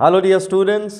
Hello dear students,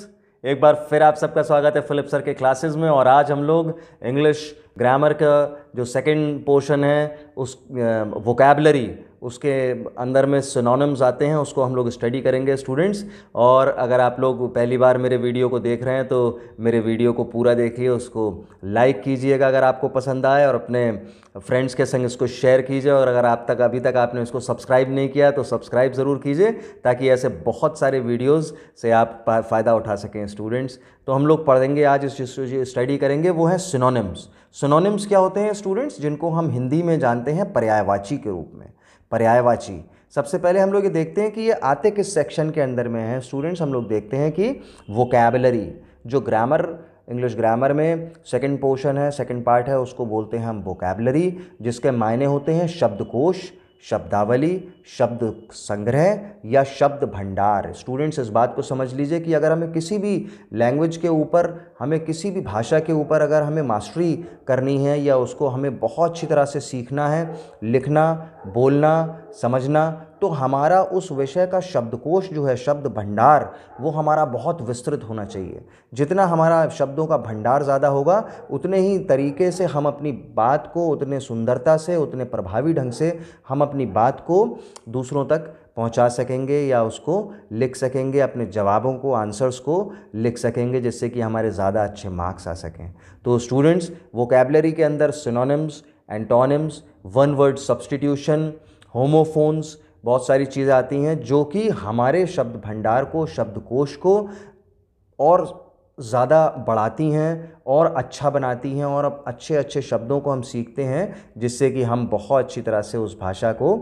एक बार फिर आप सबका स्वागत है फिलिप सर के क्लासेस में। और आज हम लोग इंग्लिश ग्रामर का जो सेकंड पोर्शन है उस वोकैबलरी उसके अंदर में सिनोनिम्स आते हैं, उसको हम लोग स्टडी करेंगे स्टूडेंट्स। और अगर आप लोग पहली बार मेरे वीडियो को देख रहे हैं तो मेरे वीडियो को पूरा देखिए, उसको लाइक कीजिएगा अगर आपको पसंद आए, और अपने फ्रेंड्स के संग इसको शेयर कीजिए। और अगर अभी तक आपने इसको सब्सक्राइब नहीं किया तो सब्सक्राइब ज़रूर कीजिए, ताकि ऐसे बहुत सारे वीडियोज़ से आप फ़ायदा उठा सकें स्टूडेंट्स। तो हम लोग पढ़ेंगे आज, इस स्टडी करेंगे, वो है सिनोनिम्स। सिनोनिम्स क्या होते हैं स्टूडेंट्स, जिनको हम हिंदी में जानते हैं पर्यायवाची के रूप में। पर्यायवाची, सबसे पहले हम लोग ये देखते हैं कि ये आते किस सेक्शन के अंदर में है स्टूडेंट्स। हम लोग देखते हैं कि वोकैबलरी, जो ग्रामर, इंग्लिश ग्रामर में सेकंड पोर्शन है, सेकंड पार्ट है, उसको बोलते हैं हम वोकैबलरी, जिसके मायने होते हैं शब्दकोश, शब्दावली, शब्द संग्रह या शब्द भंडार। स्टूडेंट्स इस बात को समझ लीजिए कि अगर हमें किसी भी लैंग्वेज के ऊपर, हमें किसी भी भाषा के ऊपर अगर हमें मास्टरी करनी है या उसको हमें बहुत अच्छी तरह से सीखना है, लिखना, बोलना, समझना, तो हमारा उस विषय का शब्दकोश जो है, शब्द भंडार, वो हमारा बहुत विस्तृत होना चाहिए। जितना हमारा शब्दों का भंडार ज़्यादा होगा, उतने ही तरीके से हम अपनी बात को, उतने सुंदरता से, उतने प्रभावी ढंग से हम अपनी बात को दूसरों तक पहुंचा सकेंगे या उसको लिख सकेंगे, अपने जवाबों को, आंसर्स को लिख सकेंगे, जिससे कि हमारे ज़्यादा अच्छे मार्क्स आ सकें। तो स्टूडेंट्स, वोकैबलरी के अंदर synonyms, antonyms, one word substitution, homophones, बहुत सारी चीज़ें आती हैं जो कि हमारे शब्द भंडार को, शब्दकोश को और ज़्यादा बढ़ाती हैं और अच्छा बनाती हैं, और अब अच्छे अच्छे शब्दों को हम सीखते हैं, जिससे कि हम बहुत अच्छी तरह से उस भाषा को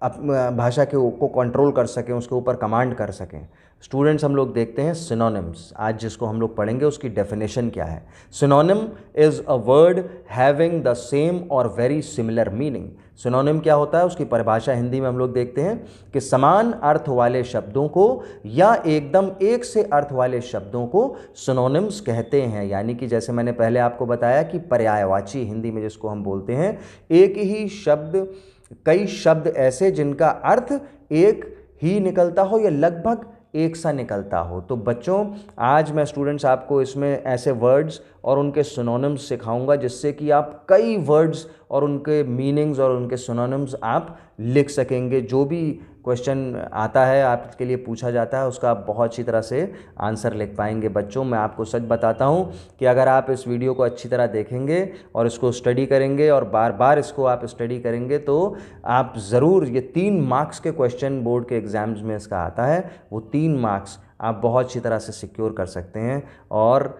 भाषा को कंट्रोल कर सकें, उसके ऊपर कमांड कर सकें। स्टूडेंट्स, हम लोग देखते हैं सिनोनिम्स। आज जिसको हम लोग पढ़ेंगे उसकी डेफिनेशन क्या है। Synonym is a word having the same और वेरी सिमिलर मीनिंग। सिनोनिम क्या होता है, उसकी परिभाषा हिंदी में हम लोग देखते हैं कि समान अर्थ वाले शब्दों को या एकदम एक से अर्थ वाले शब्दों को सिनोनिम्स कहते हैं। यानी कि जैसे मैंने पहले आपको बताया कि पर्यायवाची हिंदी में जिसको हम बोलते हैं, एक ही शब्द, कई शब्द ऐसे जिनका अर्थ एक ही निकलता हो या लगभग एक सा निकलता हो। तो बच्चों, आज मैं स्टूडेंट्स आपको इसमें ऐसे वर्ड्स और उनके सिनोनिम्स सिखाऊंगा, जिससे कि आप कई वर्ड्स और उनके मीनिंग्स और उनके सिनोनिम्स आप लिख सकेंगे। जो भी क्वेश्चन आता है, आपके लिए पूछा जाता है, उसका आप बहुत अच्छी तरह से आंसर लिख पाएंगे। बच्चों, मैं आपको सच बताता हूँ कि अगर आप इस वीडियो को अच्छी तरह देखेंगे और इसको स्टडी करेंगे और बार बार इसको आप स्टडी करेंगे, तो आप ज़रूर, ये 3 मार्क्स के क्वेश्चन बोर्ड के एग्ज़ाम्स में इसका आता है, वो 3 मार्क्स आप बहुत अच्छी तरह से सिक्योर कर सकते हैं और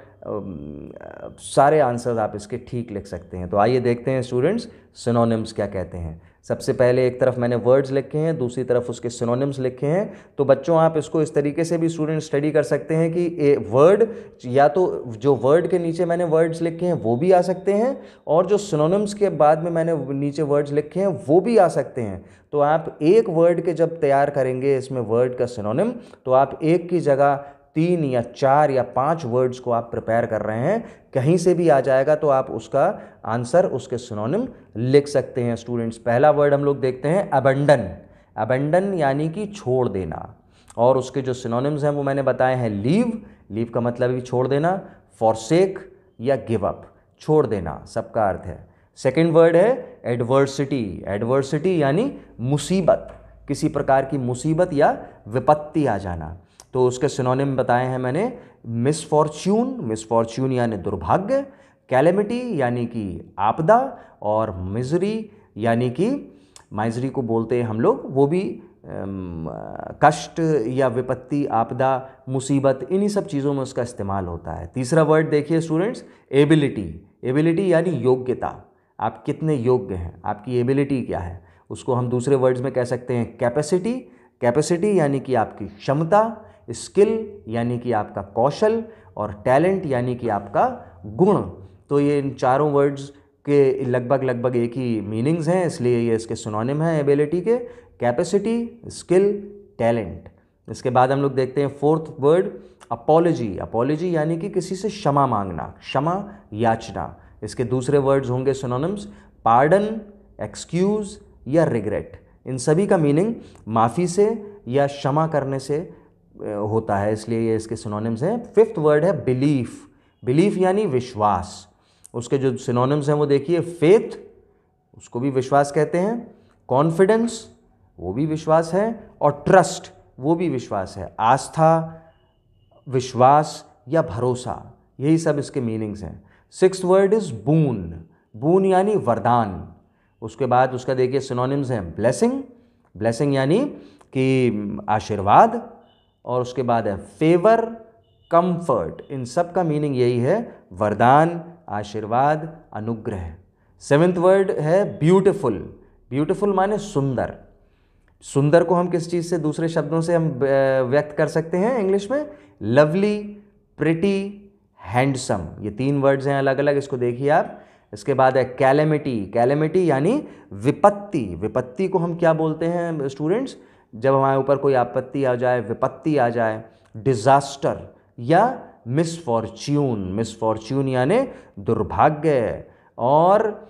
सारे आंसर्स आप इसके ठीक लिख सकते हैं। तो आइए देखते हैं स्टूडेंट्स, सिनोनिम्स क्या कहते हैं। सबसे पहले एक तरफ मैंने वर्ड्स लिखे हैं, दूसरी तरफ उसके सिनोनिम्स लिखे हैं। तो बच्चों, आप इसको इस तरीके से भी स्टूडेंट स्टडी कर सकते हैं कि ए वर्ड, या तो जो वर्ड के नीचे मैंने वर्ड्स लिखे हैं वो भी आ सकते हैं, और जो सिनोनिम्स के बाद में मैंने नीचे वर्ड्स लिखे हैं वो भी आ सकते हैं। तो आप एक वर्ड के जब तैयार करेंगे इसमें वर्ड का सिनोनिम, तो आप एक की जगह 3 या 4 या 5 वर्ड्स को आप प्रिपेयर कर रहे हैं, कहीं से भी आ जाएगा तो आप उसका आंसर, उसके सिनोनिम लिख सकते हैं। स्टूडेंट्स, पहला वर्ड हम लोग देखते हैं अबंडन। अबंडन यानी कि छोड़ देना, और उसके जो सिनोनिम्स हैं वो मैंने बताए हैं लीव, लीव का मतलब भी छोड़ देना, फॉरसेक या गिव अप, छोड़ देना सबका अर्थ है। सेकेंड वर्ड है एडवर्सिटी। एडवर्सिटी यानी मुसीबत, किसी प्रकार की मुसीबत या विपत्ति आ जाना। तो उसके सिनोनिम बताए हैं मैंने, मिसफॉर्च्यून, मिसफॉर्च्यून यानी दुर्भाग्य, कैलेमिटी यानी कि आपदा, और मिजरी यानी कि, माइजरी को बोलते हैं हम लोग, वो भी कष्ट या विपत्ति, आपदा, मुसीबत, इन्हीं सब चीज़ों में उसका इस्तेमाल होता है। तीसरा वर्ड देखिए स्टूडेंट्स, एबिलिटी। एबिलिटी यानी योग्यता, आप कितने योग्य हैं, आपकी एबिलिटी क्या है, उसको हम दूसरे वर्ड्स में कह सकते हैं कैपेसिटी। कैपेसिटी यानी कि आपकी क्षमता, स्किल यानी कि आपका कौशल, और टैलेंट यानी कि आपका गुण। तो ये इन चारों वर्ड्स के लगभग एक ही मीनिंग्स हैं, इसलिए ये इसके सिनोनिम हैं एबिलिटी के, कैपेसिटी, स्किल, टैलेंट। इसके बाद हम लोग देखते हैं फोर्थ वर्ड अपॉलॉजी। अपॉलॉजी यानी कि किसी से क्षमा मांगना, क्षमा याचना। इसके दूसरे वर्ड्स होंगे सिनोनिम्स पार्डन, एक्सक्यूज़ या रिग्रेट। इन सभी का मीनिंग माफ़ी से या क्षमा करने से होता है, इसलिए ये इसके सिनोनिम्स हैं। फिफ्थ वर्ड है बिलीफ। बिलीफ यानी विश्वास। उसके जो सिनोनिम्स हैं वो देखिए, फेथ, उसको भी विश्वास कहते हैं, कॉन्फिडेंस, वो भी विश्वास है, और ट्रस्ट, वो भी विश्वास है। आस्था, विश्वास या भरोसा, यही सब इसके मीनिंग्स हैं। सिक्स्थ वर्ड इज बून। बून यानी वरदान। उसके बाद उसका देखिए सिनोनिम्स हैं, ब्लेसिंग, ब्लेसिंग यानी कि आशीर्वाद, और उसके बाद है फेवर, कंफर्ट। इन सब का मीनिंग यही है, वरदान, आशीर्वाद, अनुग्रह। सेवेंथ वर्ड है ब्यूटिफुल। ब्यूटिफुल माने सुंदर। सुंदर को हम किस चीज़ से, दूसरे शब्दों से हम व्यक्त कर सकते हैं इंग्लिश में, लवली, प्रिटी, हैंडसम। ये 3 वर्ड्स हैं अलग अलग, इसको देखिए आप। इसके बाद है कैलेमिटी। कैलेमिटी यानी विपत्ति। विपत्ति को हम क्या बोलते हैं स्टूडेंट्स, जब हमारे ऊपर कोई आपत्ति आ जाए, विपत्ति आ जाए। डिजास्टर या मिसफॉर्च्यून। मिसफॉर्च्यून यानी दुर्भाग्य। और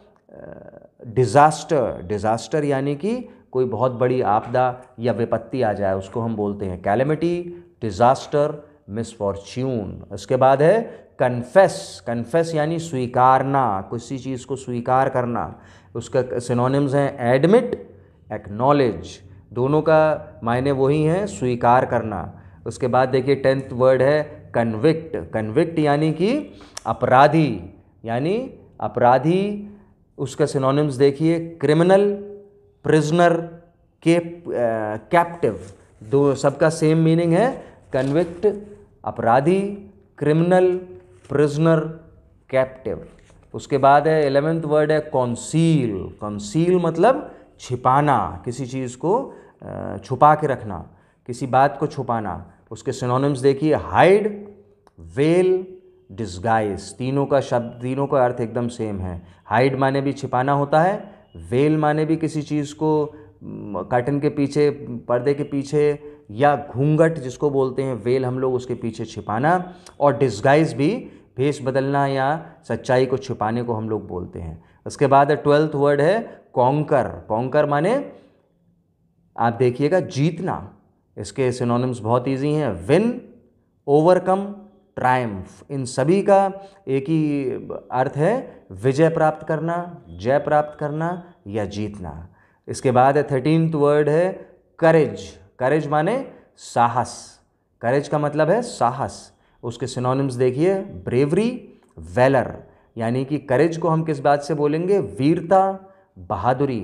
डिजास्टर, डिजास्टर यानी कि कोई बहुत बड़ी आपदा या विपत्ति आ जाए, उसको हम बोलते हैं कैलेमिटी, डिजास्टर, मिसफॉर्च्यून। उसके बाद है कन्फेस। कन्फेस यानी स्वीकारना, किसी चीज़ को स्वीकार करना। उसका सिनोनिम्स हैं एडमिट, एक्नॉलेज। दोनों का मायने वही हैं, स्वीकार करना। उसके बाद देखिए 10th वर्ड है कन्विक्ट। कन्विक्ट यानी कि अपराधी, यानी अपराधी। उसका सिनोनिम्स देखिए, क्रिमिनल, प्रिजनर, कैप्टिव। दो सबका सेम मीनिंग है, कन्विक्ट, अपराधी, क्रिमिनल, प्रिजनर, कैप्टिव। उसके बाद है 11th वर्ड है कॉन्सील। कॉन्सील मतलब छिपाना, किसी चीज़ को छुपा के रखना, किसी बात को छुपाना। उसके सिनोनिम्स देखिए, हाइड, वेल, डिस्गाइज। तीनों का अर्थ एकदम सेम है। हाइड माने भी छिपाना होता है, वेल माने भी किसी चीज़ को कर्टन के पीछे, पर्दे के पीछे, या घूंघट जिसको बोलते हैं, वेल हम लोग उसके पीछे छिपाना। और डिस्गाइज भी भेष बदलना या सच्चाई को छिपाने को हम लोग बोलते हैं। उसके बाद 12th वर्ड है कॉन्कर। कॉन्कर माने आप देखिएगा जीतना। इसके सिनोनिम्स बहुत इजी हैं, विन, ओवरकम, ट्रायम्फ। इन सभी का एक ही अर्थ है, विजय प्राप्त करना, जय प्राप्त करना या जीतना। इसके बाद 13th वर्ड है करेज। करेज माने साहस। करेज का मतलब है साहस। उसके सिनोनिम्स देखिए, ब्रेवरी, वेलर। यानी कि करेज को हम किस बात से बोलेंगे, वीरता, बहादुरी।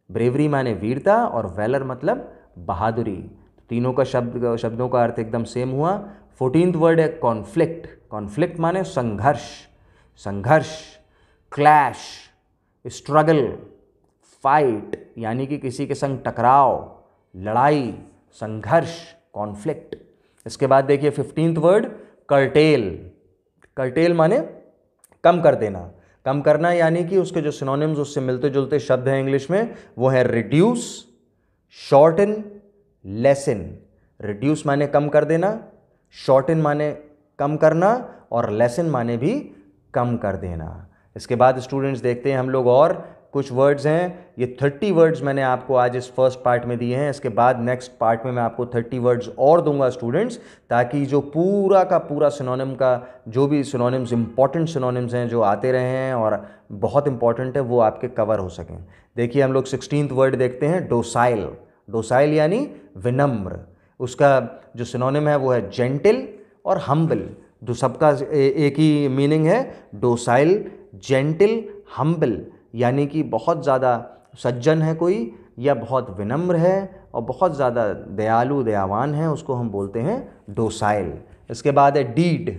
ब्रेवरी माने वीरता और वेलर मतलब बहादुरी। तीनों का शब्दों का अर्थ एकदम सेम हुआ। 14th वर्ड है कॉन्फ्लिक्ट। कॉन्फ्लिक्ट माने संघर्ष, संघर्ष, क्लैश, स्ट्रगल, फाइट यानी कि किसी के संग टकराव, लड़ाई, संघर्ष, कॉन्फ्लिक्ट। इसके बाद देखिए 15th वर्ड कर्टेल। कर्टेल माने कम कर देना, कम करना, यानी कि उसके जो सिनोनिम्स उससे मिलते जुलते शब्द हैं इंग्लिश में, वो है रिड्यूस, शॉर्टन, लेसन। रिड्यूस माने कम कर देना, शॉर्टन माने कम करना, और लेसन माने भी कम कर देना। इसके बाद स्टूडेंट्स देखते हैं हम लोग और कुछ वर्ड्स हैं। ये 30 वर्ड्स मैंने आपको आज इस फर्स्ट पार्ट में दिए हैं। इसके बाद नेक्स्ट पार्ट में मैं आपको 30 वर्ड्स और दूंगा स्टूडेंट्स, ताकि जो पूरा का पूरा सिनोनिम का जो भी सिनोनिम्स, इंपॉर्टेंट सिनोनिम्स हैं जो आते रहे हैं और बहुत इंपॉर्टेंट है, वो आपके कवर हो सकें। देखिए हम लोग 16th वर्ड देखते हैं डोसाइल। डोसाइल यानी विनम्र। उसका जो सिनोनिम है वो है जेंटिल और हम्बल। जो सबका एक ही मीनिंग है, डोसाइल, जेंटिल, हम्बल। यानी कि बहुत ज़्यादा सज्जन है कोई, या बहुत विनम्र है और बहुत ज़्यादा दयालु, दयावान है, उसको हम बोलते हैं डोसाइल। इसके बाद है डीड।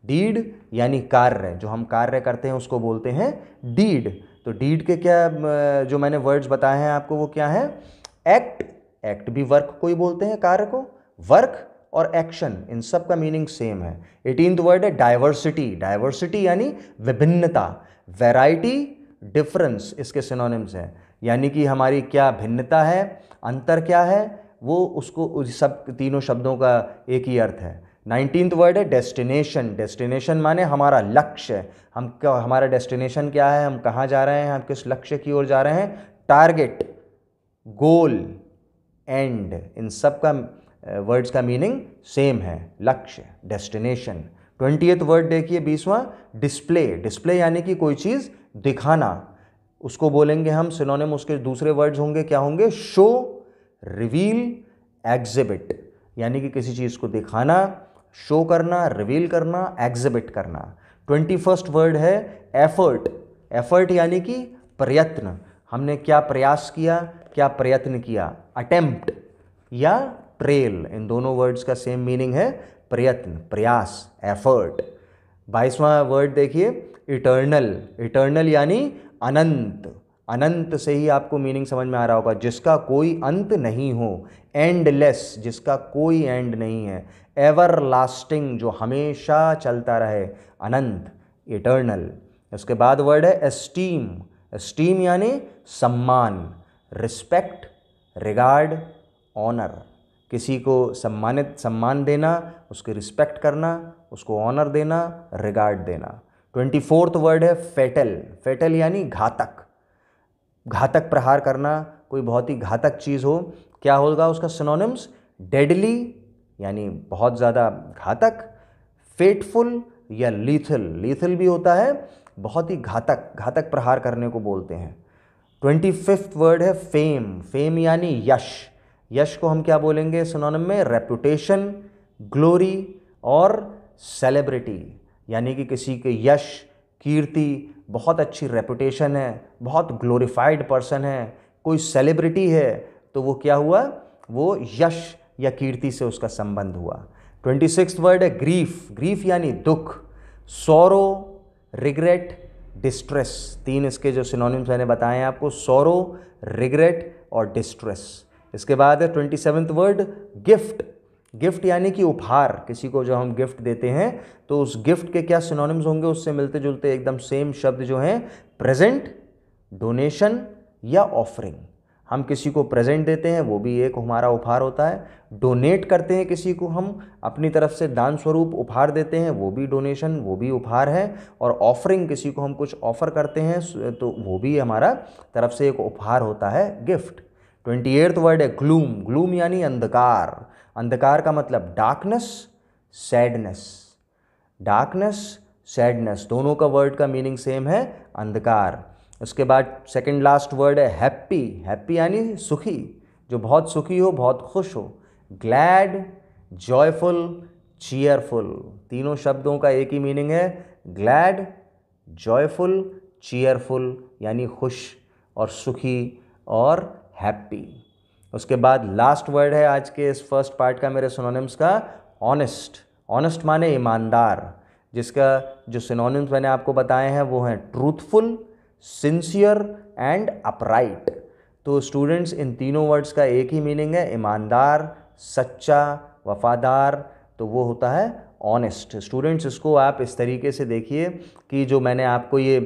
डीड यानी कार्य, जो हम कार्य करते हैं उसको बोलते हैं डीड। तो डीड के क्या जो मैंने वर्ड्स बताए हैं आपको, वो क्या है, एक्ट। एक्ट भी वर्क को ही बोलते हैं, कार्य को। वर्क और एक्शन, इन सब का मीनिंग सेम है। 18th वर्ड है डाइवर्सिटी। डाइवर्सिटी यानी विभिन्नता। वैरायटी, डिफरेंस इसके सिनोनिम्स हैं, यानी कि हमारी क्या भिन्नता है, अंतर क्या है, वो उसको उस सब तीनों शब्दों का एक ही अर्थ है। 19th वर्ड है डेस्टिनेशन। डेस्टिनेशन माने हमारा लक्ष्य, हमारा डेस्टिनेशन क्या है, हम कहाँ जा रहे हैं, हम किस लक्ष्य की ओर जा रहे हैं। टारगेट, गोल, एंड, इन सब का वर्ड्स का मीनिंग सेम है, लक्ष्य, डेस्टिनेशन। 20th वर्ड देखिए 20वां, डिस्प्ले। डिस्प्ले यानी कि कोई चीज़ दिखाना, उसको बोलेंगे हम सिनोनिम, उसके दूसरे वर्ड्स होंगे, क्या होंगे? Show, reveal, exhibit. यानी कि किसी चीज़ को दिखाना, शो करना, रिवील करना, एग्जिबिट करना। 21st वर्ड है एफर्ट। एफर्ट यानी कि प्रयत्न, हमने क्या प्रयास किया, क्या प्रयत्न किया। अटेम्प्ट या ट्रेल, इन दोनों वर्ड्स का सेम मीनिंग है, प्रयत्न, प्रयास, एफर्ट। 22वां वर्ड देखिए इटर्नल। इटर्नल यानी अनंत। अनंत से ही आपको मीनिंग समझ में आ रहा होगा, जिसका कोई अंत नहीं हो। एंडलेस, जिसका कोई एंड नहीं है। एवर लास्टिंग, जो हमेशा चलता रहे, अनंत, इटर्नल। उसके बाद वर्ड है एस्टीम। एस्टीम यानी सम्मान, रिस्पेक्ट, रिगार्ड, ऑनर। किसी को सम्मान देना, उसकी रिस्पेक्ट करना, उसको ऑनर देना, रिगार्ड देना। 24th वर्ड है फेटल। फेटल यानी घातक, घातक प्रहार करना, कोई बहुत ही घातक चीज़ हो, क्या होगा उसका सिनोनिम्स? डेडली यानी बहुत ज़्यादा घातक, फेटफुल या लीथल। लीथल भी होता है, बहुत ही घातक, घातक प्रहार करने को बोलते हैं। 25th वर्ड है फेम। फेम यानी यश। यश को हम क्या बोलेंगे सिनोनिम में? रेपुटेशन, ग्लोरी और सेलिब्रिटी। यानी कि किसी के यश, कीर्ति, बहुत अच्छी रेपुटेशन है, बहुत ग्लोरीफाइड पर्सन है, कोई सेलिब्रिटी है, तो वो क्या हुआ? वो यश या कीर्ति से उसका संबंध हुआ। 26th वर्ड है ग्रीफ। ग्रीफ यानी दुख, सॉरो, रिग्रेट, डिस्ट्रेस। तीन इसके जो सिनोनिम्स मैंने बताए हैं आपको, सॉरो, रिग्रेट और डिस्ट्रेस। इसके बाद है 27th वर्ड गिफ्ट। गिफ्ट यानी कि उपहार, किसी को जो हम गिफ्ट देते हैं तो उस गिफ्ट के क्या सिनोनिम्स होंगे? उससे मिलते जुलते एकदम सेम शब्द जो हैं, प्रेजेंट, डोनेशन या ऑफरिंग। हम किसी को प्रेजेंट देते हैं, वो भी एक हमारा उपहार होता है। डोनेट करते हैं किसी को, हम अपनी तरफ से दान स्वरूप उपहार देते हैं, वो भी डोनेशन, वो भी उपहार है। और ऑफरिंग, किसी को हम कुछ ऑफर करते हैं तो वो भी हमारा तरफ से एक उपहार होता है, गिफ्ट। 28th वर्ड है ग्लूम। ग्लूम यानी अंधकार। अंधकार का मतलब डार्कनेस, सैडनेस। डार्कनेस, सैडनेस, दोनों का वर्ड का मीनिंग सेम है, अंधकार। उसके बाद सेकंड लास्ट वर्ड है हैप्पी। हैप्पी यानी सुखी, जो बहुत सुखी हो, बहुत खुश हो। ग्लैड, जॉयफुल, चीयरफुल, तीनों शब्दों का एक ही मीनिंग है, ग्लैड, जॉयफुल, चीयरफुल यानी खुश और सुखी और हैप्पी। उसके बाद लास्ट वर्ड है आज के इस फर्स्ट पार्ट का मेरे सिनोनिम्स का, ऑनेस्ट। ऑनेस्ट माने ईमानदार, जिसका जो सिनोनिम्स मैंने आपको बताए हैं वो हैं ट्रूथफुल, सिंसियर एंड अपराइट। तो स्टूडेंट्स, इन तीनों वर्ड्स का एक ही मीनिंग है, ईमानदार, सच्चा, वफादार, तो वो होता है ऑनेस्ट। स्टूडेंट्स, इसको आप इस तरीके से देखिए कि जो मैंने आपको ये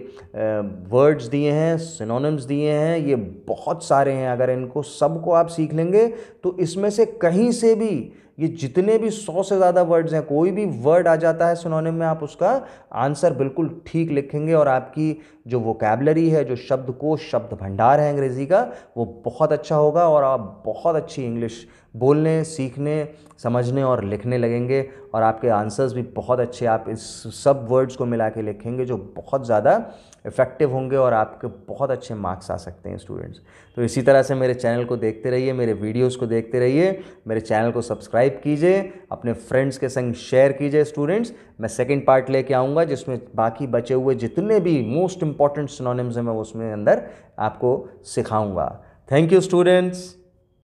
वर्ड्स दिए हैं, सिनोनिम्स दिए हैं, ये बहुत सारे हैं। अगर इनको सबको आप सीख लेंगे तो इसमें से कहीं से भी, ये जितने भी 100 से ज़्यादा वर्ड्स हैं, कोई भी वर्ड आ जाता है सिनोनिम में, आप उसका आंसर बिल्कुल ठीक लिखेंगे और आपकी जो वोकैबुलरी है, जो शब्दकोश, शब्द भंडार है अंग्रेज़ी का, वो बहुत अच्छा होगा और आप बहुत अच्छी इंग्लिश बोलने, सीखने, समझने और लिखने लगेंगे। और आपके आंसर्स भी बहुत अच्छे, आप इस सब वर्ड्स को मिला के लिखेंगे जो बहुत ज़्यादा इफ़ेक्टिव होंगे और आपके बहुत अच्छे मार्क्स आ सकते हैं स्टूडेंट्स। तो इसी तरह से मेरे चैनल को देखते रहिए, मेरे वीडियोस को देखते रहिए, मेरे चैनल को सब्सक्राइब कीजिए, अपने फ्रेंड्स के संग शेयर कीजिए। स्टूडेंट्स, मैं सेकंड पार्ट लेके आऊँगा जिसमें बाकी बचे हुए जितने भी मोस्ट इंपॉर्टेंट सिनोनिम्स हैं मैं उसमें अंदर आपको सिखाऊँगा। Thank you students.